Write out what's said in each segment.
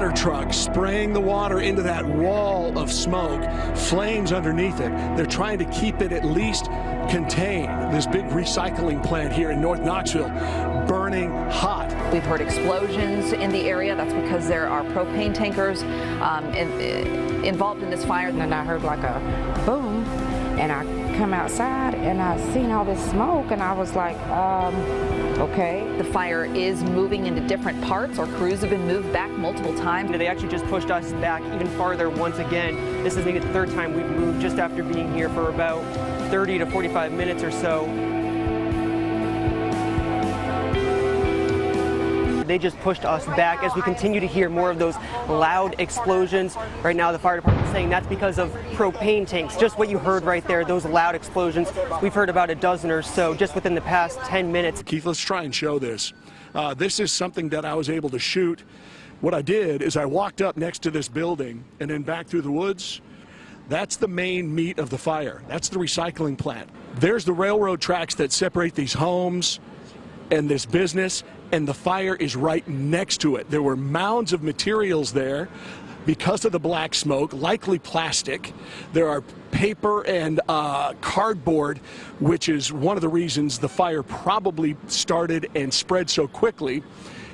ladder truck spraying the water into that wall of smoke, flames underneath it. They're trying to keep it at least contained. This big recycling plant here in North Knoxville burning hot. We've heard explosions in the area. That's because there are propane tankers involved in this fire. And then I heard like a boom, and I come outside and I seen all this smoke, and I was like, okay. The fire is moving into different parts. Our crews have been moved back multiple times. They actually just pushed us back even farther once again. This is maybe the third time we've moved just after being here for about 30 to 45 minutes or so. They just pushed us back as we continue to hear more of those loud explosions. Right now, the fire department is saying that's because of propane tanks. Just what you heard right there, those loud explosions. We've heard about a dozen or so just within the past 10 minutes. Keith, let's try and show this. This is something that I was able to shoot. What I did is I walked up next to this building and then back through the woods. That's the main meat of the fire. That's the recycling plant. There's the railroad tracks that separate these homes and this business, and the fire is right next to it. There were mounds of materials there because of the black smoke, likely plastic. There are paper and cardboard, which is one of the reasons the fire probably started and spread so quickly.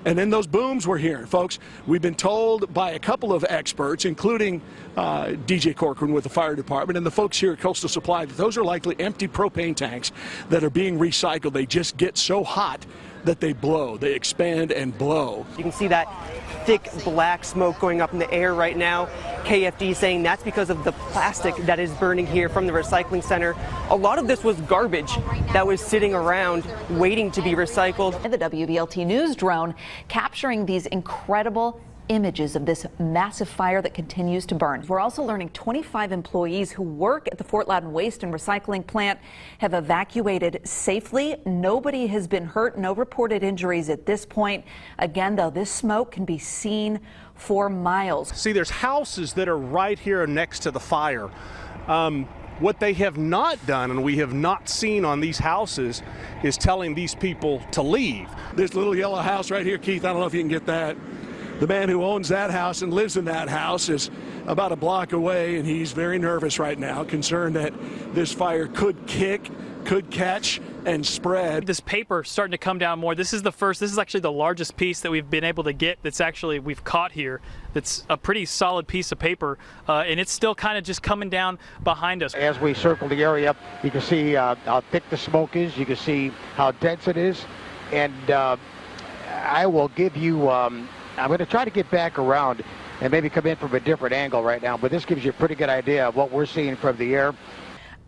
And then those booms we're hearing, folks. We've been told by a couple of experts, including DJ Corcoran with the fire department and the folks here at Coastal Supply, that those are likely empty propane tanks that are being recycled. They just get so hot that they blow. They expand and blow. You can see that thick black smoke going up in the air right now. KFD saying that's because of the plastic that is burning here from the recycling center. A lot of this was garbage that was sitting around waiting to be recycled. And the WBLT News drone capturing these incredible images of this massive fire that continues to burn. We're also learning 25 employees who work at the Fort Loudoun Waste and Recycling Plant have evacuated safely. Nobody has been hurt, no reported injuries at this point. Again, though, this smoke can be seen for miles. See, there's houses that are right here next to the fire. What they have not done, and we have not seen on these houses, is telling these people to leave. This little yellow house right here, Keith, I don't know if you can get that. The man who owns that house and lives in that house is about a block away, and he's very nervous right now, concerned that this fire could catch and spread. This paper starting to come down more. This is actually the largest piece that we've been able to get we've caught here. That's a pretty solid piece of paper, and it's still kind of just coming down behind us. As we circle the area, you can see how thick the smoke is. You can see how dense it is, and I will give you I'm going to try to get back around and maybe come in from a different angle right now, but this gives you a pretty good idea of what we're seeing from the air.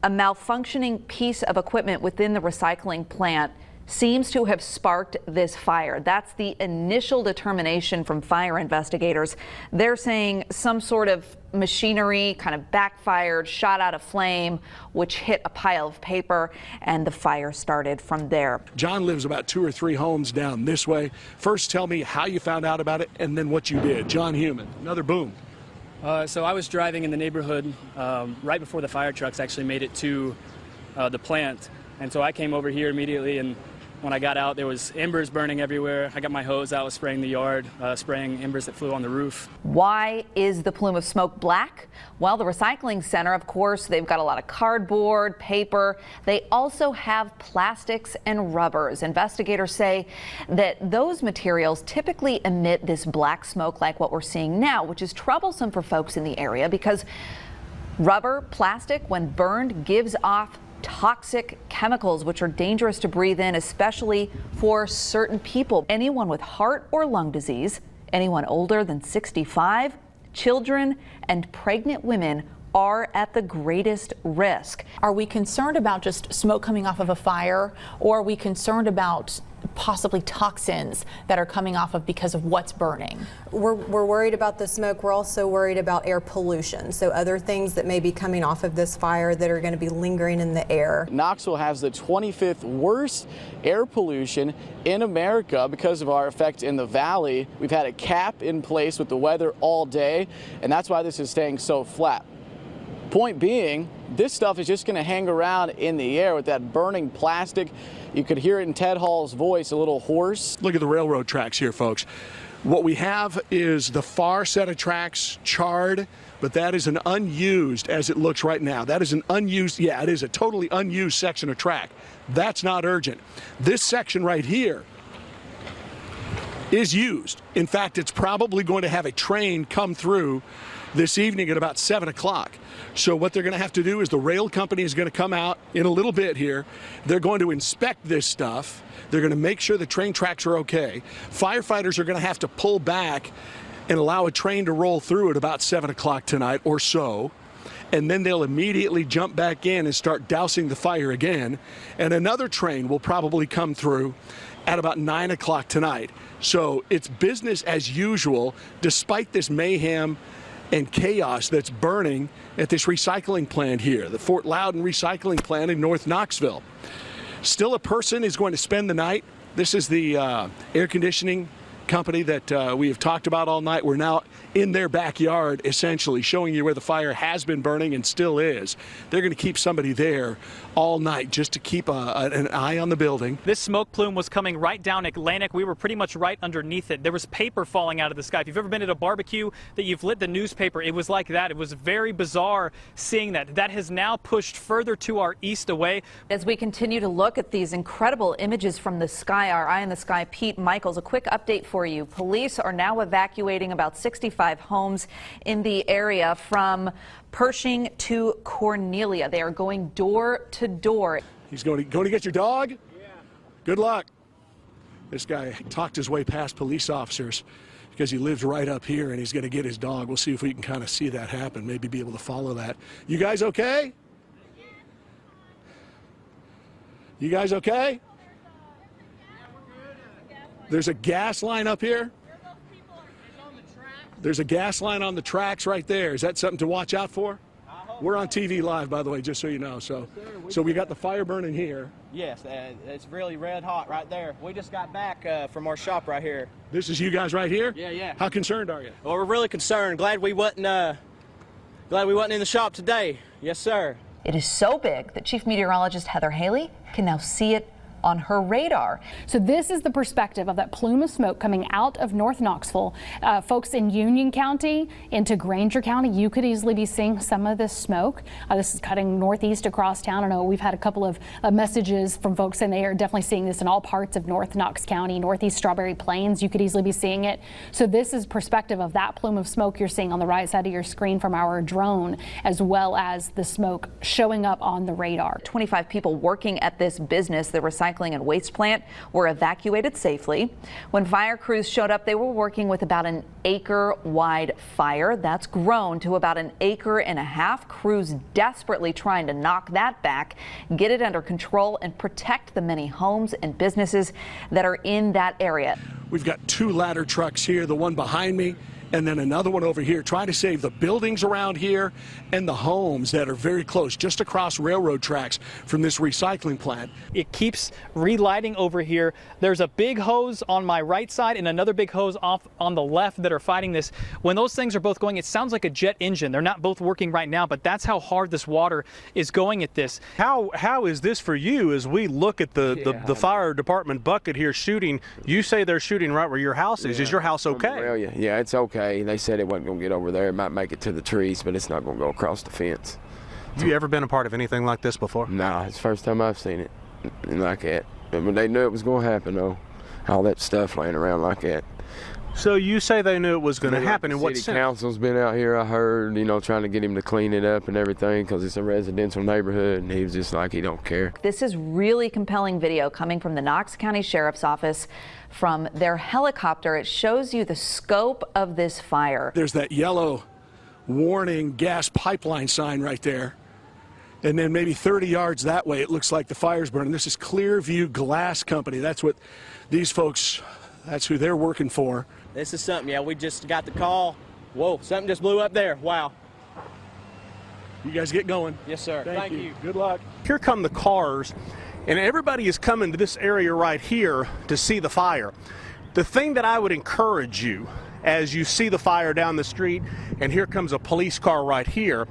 A malfunctioning piece of equipment within the recycling plant seems to have sparked this fire. That's the initial determination from fire investigators. They're saying some sort of machinery kind of backfired, shot out a flame, which hit a pile of paper, and the fire started from there. John lives about 2 or 3 homes down this way. First, tell me how you found out about it and then what you did. John Human, another boom. So I was driving in the neighborhood right before the fire trucks actually made it to the plant. And so I came over here immediately, and when I got out, there was embers burning everywhere. I got my hose out, was spraying the yard, spraying embers that flew on the roof. Why is the plume of smoke black? Well, the recycling center, of course, they've got a lot of cardboard, paper. They also have plastics and rubbers. Investigators say that those materials typically emit this black smoke like what we're seeing now, which is troublesome for folks in the area because rubber, plastic, when burned, gives off toxic chemicals which are dangerous to breathe in, especially for certain people. Anyone with heart or lung disease, anyone older than 65, children, and pregnant women are at the greatest risk. Are we concerned about just smoke coming off of a fire, or are we concerned about possibly toxins that are coming off of because of what's burning? We're worried about the smoke. We're also worried about air pollution. So other things that may be coming off of this fire that are going to be lingering in the air. Knoxville has the 25th worst air pollution in America because of our effect in the valley. We've had a cap in place with the weather all day, and that's why this is staying so flat. Point being, this stuff is just going to hang around in the air with that burning plastic. You could hear it in Ted Hall's voice, a little hoarse. Look at the railroad tracks here, folks. What we have is the far set of tracks charred, but that is an unused, as it looks right now. That is an unused, yeah, it is a totally unused section of track. That's not urgent. This section right here is used. In fact, it's probably going to have a train come through this evening at about 7 o'clock. So what they're going to have to do is the rail company is going to come out in a little bit here. They're going to inspect this stuff. They're going to make sure the train tracks are okay. Firefighters are going to have to pull back and allow a train to roll through at about 7 o'clock tonight or so. And then they'll immediately jump back in and start dousing the fire again. And another train will probably come through at about 9 o'clock tonight. So it's business as usual, despite this mayhem and chaos that's burning at this recycling plant here, the Fort Loudon recycling plant in North Knoxville. Still a person is going to spend the night. This is the air conditioning company that we have talked about all night. We're now in their backyard, essentially, showing you where the fire has been burning and still is. They're going to keep somebody there all night just to keep an eye on the building. This smoke plume was coming right down Atlantic. We were pretty much right underneath it. There was paper falling out of the sky. If you've ever been at a barbecue that you've lit the newspaper, it was like that. It was very bizarre seeing that. That has now pushed further to our east away. As we continue to look at these incredible images from the sky, our Eye in the Sky, Pete Michaels, a quick update for you. Police are now evacuating about 65 homes in the area from Pershing to Cornelia. They are going door to door. He's going to get your dog? Yeah. Good luck. This guy talked his way past police officers because he lives right up here and he's going to get his dog. We'll see if we can kind of see that happen, maybe be able to follow that. You guys okay? You guys okay? There's a gas line up here. There's a gas line on the tracks right there. Is that something to watch out for? We're on TV live, by the way, just so you know. So we got the fire burning here. Yes, it's really red hot right there. We just got back from our shop right here. This is you guys right here? Yeah, yeah. How concerned are you? Well, we're really concerned. Glad we wasn't in the shop today. Yes, sir. It is so big that Chief Meteorologist Heather Haley can now see it on her radar. So this is the perspective of that plume of smoke coming out of North Knoxville. Folks in Union County into Granger County, you could easily be seeing some of this smoke. This is cutting northeast across town. I know we've had a couple of messages from folks saying they are definitely seeing this in all parts of North Knox County, northeast Strawberry Plains. You could easily be seeing it. So this is perspective of that plume of smoke you're seeing on the right side of your screen from our drone, as well as the smoke showing up on the radar. 25 people working at this business, the recycling and waste plant, were evacuated safely. When fire crews showed up, they were working with about an acre-wide fire. That's grown to about an acre and a half. Crews desperately trying to knock that back, get it under control, and protect the many homes and businesses that are in that area. We've got two ladder trucks here, the one behind me and then another one over here, trying to save the buildings around here and the homes that are very close, just across railroad tracks from this recycling plant. It keeps relighting over here. There's a big hose on my right side and another big hose off on the left that are fighting this. When those things are both going, it sounds like a jet engine. They're not both working right now, but that's how hard this water is going at this. How is this for you as we look at the fire department bucket here shooting? You say they're shooting right where your house is. Is your house okay? Yeah, it's okay. They said it wasn't going to get over there. It might make it to the trees, but it's not going to go across the fence. Have you ever been a part of anything like this before? No, it's the first time I've seen it like that. But they knew it was going to happen, though. All that stuff laying around like that. So you say they knew it was going to happen. In what sense? City council's been out here, I heard, trying to get him to clean it up and everything because it's a residential neighborhood, and he was just like, he don't care. This is really compelling video coming from the Knox County Sheriff's Office from their helicopter. It shows you the scope of this fire. There's that yellow warning gas pipeline sign right there. And then maybe 30 yards that way, it looks like the fire's burning. This is Clearview Glass Company. That's what these folks, that's who they're working for. This is something, we just got the call. Whoa, something just blew up there. Wow. You guys get going. Yes, sir. Thank you. Good luck. Here come the cars, and everybody is coming to this area right here to see the fire. The thing that I would encourage you as you see the fire down the street, and here comes a police car right here,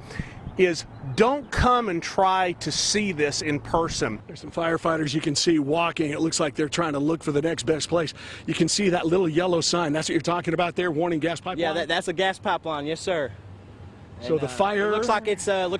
is don't come and try to see this in person. There's some firefighters you can see walking. It looks like they're trying to look for the next best place. You can see that little yellow sign. That's what you're talking about there, warning gas pipeline? Yeah, that's a gas pipeline. Yes, sir. So the fire... It looks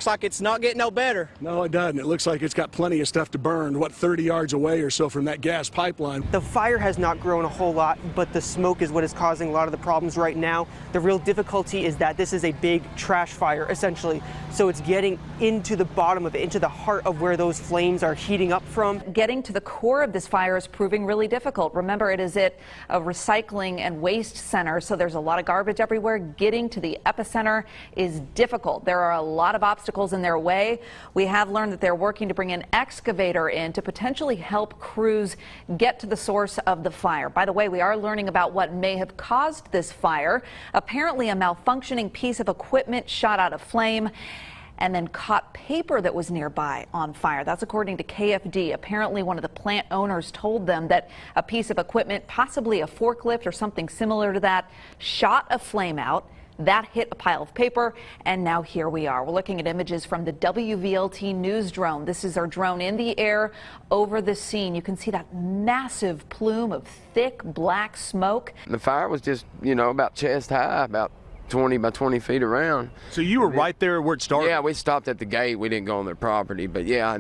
like it's not getting no better. No, it doesn't. It looks like it's got plenty of stuff to burn, 30 yards away or so from that gas pipeline. The fire has not grown a whole lot, but the smoke is what is causing a lot of the problems right now. The real difficulty is that this is a big trash fire, essentially. So it's getting into the bottom of it, into the heart of where those flames are heating up from. Getting to the core of this fire is proving really difficult. Remember, it is at a recycling and waste center, so there's a lot of garbage everywhere. Getting to the epicenter is difficult. There are a lot of obstacles in their way. We have learned that they're working to bring an excavator in to potentially help crews get to the source of the fire. By the way, we are learning about what may have caused this fire. Apparently, a malfunctioning piece of equipment shot out a flame and then caught paper that was nearby on fire. That's according to KFD. Apparently, one of the plant owners told them that a piece of equipment, possibly a forklift or something similar to that, shot a flame out. That hit a pile of paper, and now here we are. We're looking at images from the WVLT news drone. This is our drone in the air over the scene. You can see that massive plume of thick black smoke. The fire was just, about chest high, about 20 by 20 feet around. So you were right there where it started? Yeah, we stopped at the gate. We didn't go on their property, but yeah,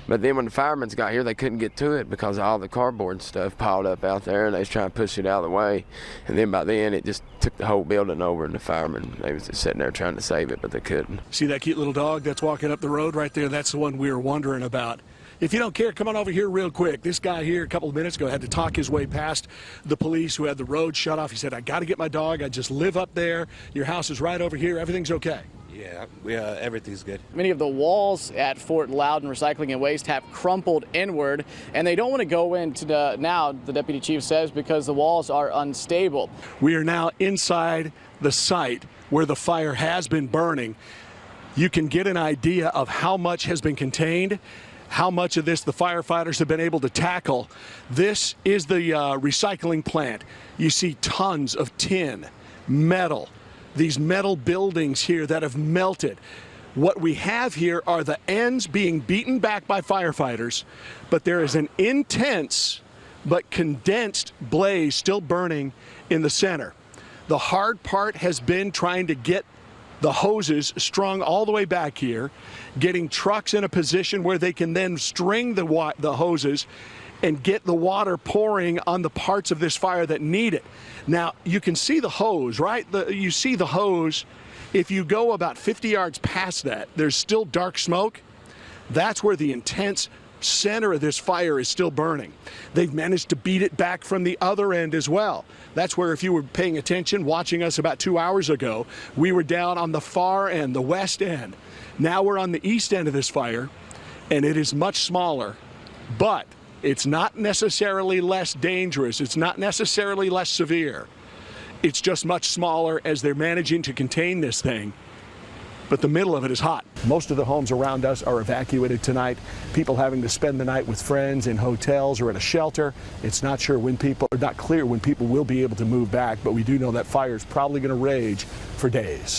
but then when the firemen got here, they couldn't get to it because all the cardboard stuff piled up out there, and they was trying to push it out of the way. And then by then, it just took the whole building over, and the firemen, they was just sitting there trying to save it, but they couldn't. See that cute little dog that's walking up the road right there? That's the one we were wondering about. If you don't care, come on over here real quick. This guy here a couple of minutes ago had to talk his way past the police who had the road shut off. He said, I got to get my dog. I just live up there. Your house is right over here. Everything's okay. Yeah, everything's good. Many of the walls at Fort Loudon Recycling and Waste have crumpled inward, and they don't want to go into now, the deputy chief says, because the walls are unstable. We are now inside the site where the fire has been burning. You can get an idea of how much has been contained, how much of this the firefighters have been able to tackle. This is the recycling plant. You see tons of tin, metal, these metal buildings here that have melted. What we have here are the ends being beaten back by firefighters, but there is an intense but condensed blaze still burning in the center. The hard part has been trying to get the hoses strung all the way back here, getting trucks in a position where they can then string the hoses and get the water pouring on the parts of this fire that need it. Now, you can see the hose, right? You see the hose. If you go about 50 yards past that, there's still dark smoke. That's where the intense center of this fire is still burning. They've managed to beat it back from the other end as well. That's where, if you were paying attention, watching us about 2 hours ago, we were down on the far end, the west end. Now we're on the east end of this fire, and it is much smaller, but it's not necessarily less dangerous. It's not necessarily less severe. It's just much smaller as they're managing to contain this thing. But the middle of it is hot. Most of the homes around us are evacuated tonight. People having to spend the night with friends in hotels or at a shelter. It's not clear when people will be able to move back, but we do know that fire is probably going to rage for days.